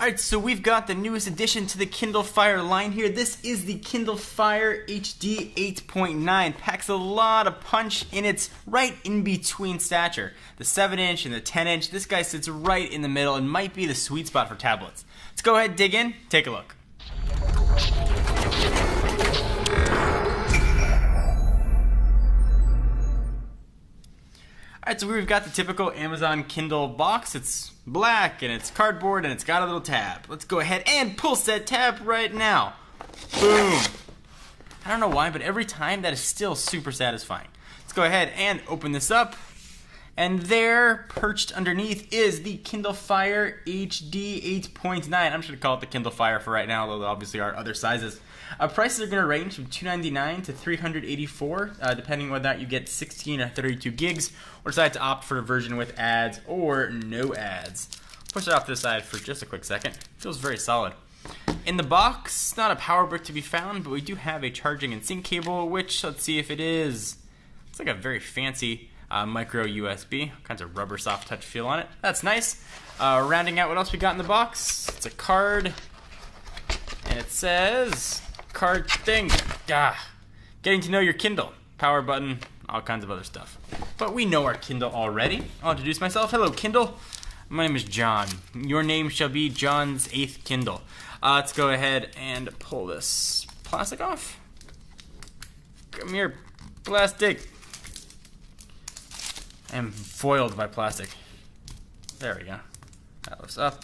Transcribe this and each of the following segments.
Alright, so we've got the newest addition to the Kindle Fire line here. This is the Kindle Fire HD 8.9. Packs a lot of punch in its right in between stature. The 7-inch and the 10-inch. This guy sits right in the middle and might be the sweet spot for tablets. Let's go ahead, dig in, take a look. Alright, so we've got the typical Amazon Kindle box. It's black and it's cardboard and it's got a little tab. Let's go ahead and pull said tab right now. Boom. I don't know why, but every time that is still super satisfying. Let's go ahead and open this up. And there, perched underneath, is the Kindle Fire HD 8.9. I'm just going to call it the Kindle Fire for right now, although there obviously are other sizes. Prices are going to range from $299 to $384, depending on whether or not you get 16 or 32 gigs, or decide to opt for a version with ads or no ads. Push it off to the side for just a quick second. Feels very solid. In the box, not a power brick to be found, but we do have a charging and sync cable, which, let's see if it is. It's like a very fancy micro USB, kinds of rubber soft touch feel on it. That's nice. Rounding out what else we got in the box, it's a card, and it says, card thing, getting to know your Kindle, power button, all kinds of other stuff. But we know our Kindle already. I'll introduce myself. Hello, Kindle. My name is John. Your name shall be John's 8th Kindle. Let's go ahead and pull this plastic off. Come here, plastic. I'm foiled by plastic. There we go. That lifts up.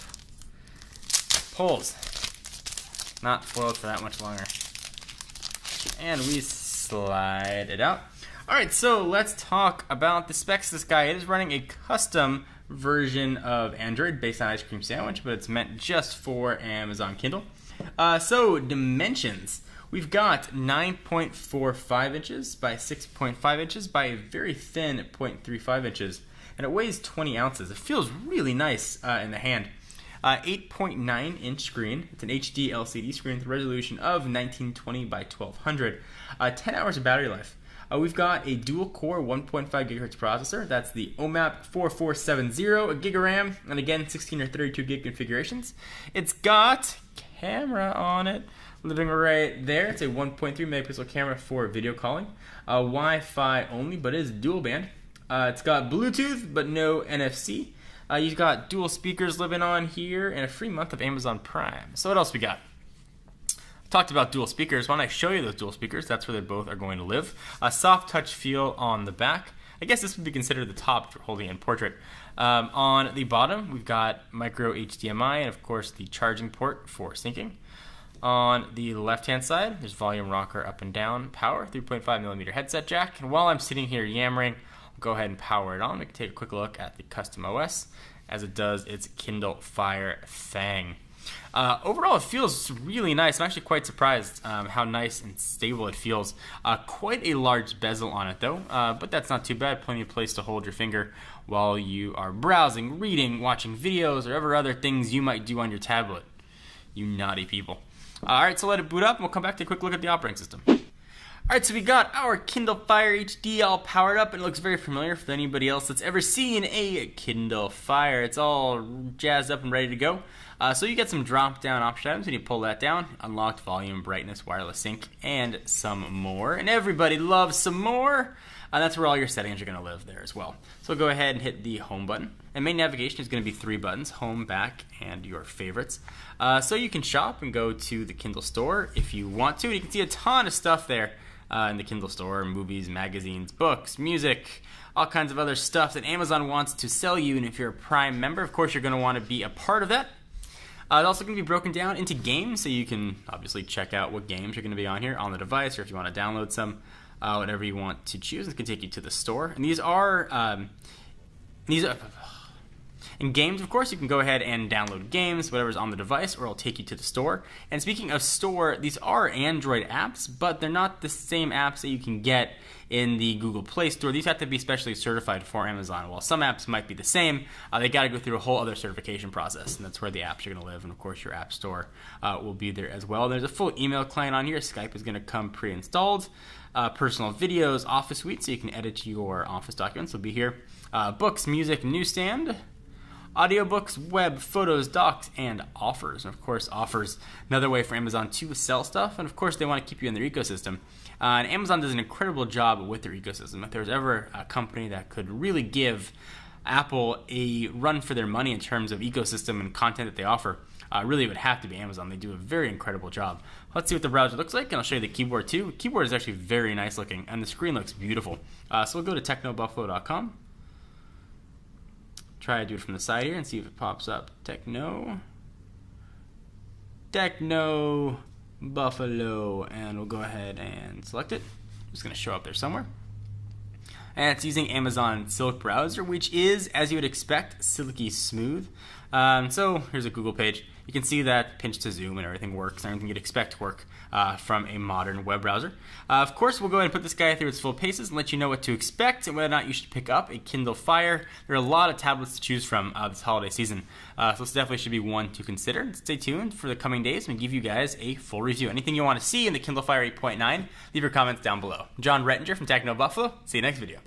Pulls. Not foiled for that much longer. And we slide it out. Alright, so let's talk about the specs of this guy. It is running a custom version of Android based on Ice Cream Sandwich, but it's meant just for Amazon Kindle. So, dimensions. We've got 9.45 inches by 6.5 inches by a very thin 0.35 inches, and it weighs 20 ounces. It feels really nice in the hand. 8.9 inch screen. It's an HD LCD screen with a resolution of 1920 by 1200. 10 hours of battery life. We've got a dual-core 1.5 gigahertz processor. That's the OMAP 4470, a gig of RAM, and again 16 or 32 gig configurations. It's got camera on it. Living right there. It's a 1.3 megapixel camera for video calling. Wi-Fi only, but it is dual band. It's got Bluetooth, but no NFC. You've got dual speakers living on here, and a free month of Amazon Prime. So what else we got? Talked about dual speakers. Why don't I show you those dual speakers? That's where they both are going to live. A soft touch feel on the back. I guess this would be considered the top for holding in portrait. On the bottom, we've got micro HDMI and of course the charging port for syncing. On the left-hand side, there's volume rocker up and down, power, 3.5mm headset jack. And while I'm sitting here yammering, I'll go ahead and power it on. We can take a quick look at the custom OS as it does its Kindle Fire thing. Overall, it feels really nice. I'm actually quite surprised how nice and stable it feels. Quite a large bezel on it though, but that's not too bad. Plenty of place to hold your finger while you are browsing, reading, watching videos, or whatever other things you might do on your tablet. You naughty people. Alright, so let it boot up and we'll come back to a quick look at the operating system. Alright, so we got our Kindle Fire HD all powered up, and it looks very familiar for anybody else that's ever seen a Kindle Fire. It's all jazzed up and ready to go. So you get some drop-down option items, and you pull that down, unlocked volume, brightness, wireless sync, and some more. And everybody loves some more. That's where all your settings are going to live there as well. So go ahead and hit the home button. And main navigation is going to be 3 buttons, home, back, and your favorites. So you can shop and go to the Kindle store if you want to. And you can see a ton of stuff there in the Kindle store, movies, magazines, books, music, all kinds of other stuff that Amazon wants to sell you. And if you're a Prime member, of course, you're going to want to be a part of that. It's also going to be broken down into games, so you can obviously check out what games are going to be on here on the device, or if you want to download some, whatever you want to choose. It can take you to the store. And these are in games, of course, you can go ahead and download games, whatever's on the device, or it'll take you to the store. And speaking of store, these are Android apps, but they're not the same apps that you can get in the Google Play Store. These have to be specially certified for Amazon. While some apps might be the same, they got to go through a whole other certification process, and that's where the apps are going to live. And of course, your app store will be there as well. There's a full email client on here. Skype is going to come pre-installed. Personal videos, Office Suite, so you can edit your Office documents will be here. Books, music, newsstand. audiobooks, web, photos, docs, and offers. And of course, offers, another way for Amazon to sell stuff. And of course, they want to keep you in their ecosystem. And Amazon does an incredible job with their ecosystem. If there's ever a company that could really give Apple a run for their money in terms of ecosystem and content that they offer, really it would have to be Amazon. They do a very incredible job. Let's see what the browser looks like, and I'll show you the keyboard too. The keyboard is actually very nice looking, and the screen looks beautiful. So we'll go to technobuffalo.com. Try to do it from the side here and see if it pops up. Techno Buffalo, and we'll go ahead and select it. It's going to show up there somewhere. And it's using Amazon Silk browser, which is, as you would expect, silky smooth. So here's a Google page. You can see that pinch to zoom and everything works, everything you'd expect to work from a modern web browser. Of course, we'll go ahead and put this guy through its full paces and let you know what to expect and whether or not you should pick up a Kindle Fire. There are a lot of tablets to choose from this holiday season, so this definitely should be one to consider. Stay tuned for the coming days and give you guys a full review. Anything you want to see in the Kindle Fire 8.9, leave your comments down below. John Rettinger from Techno Buffalo. See you next video.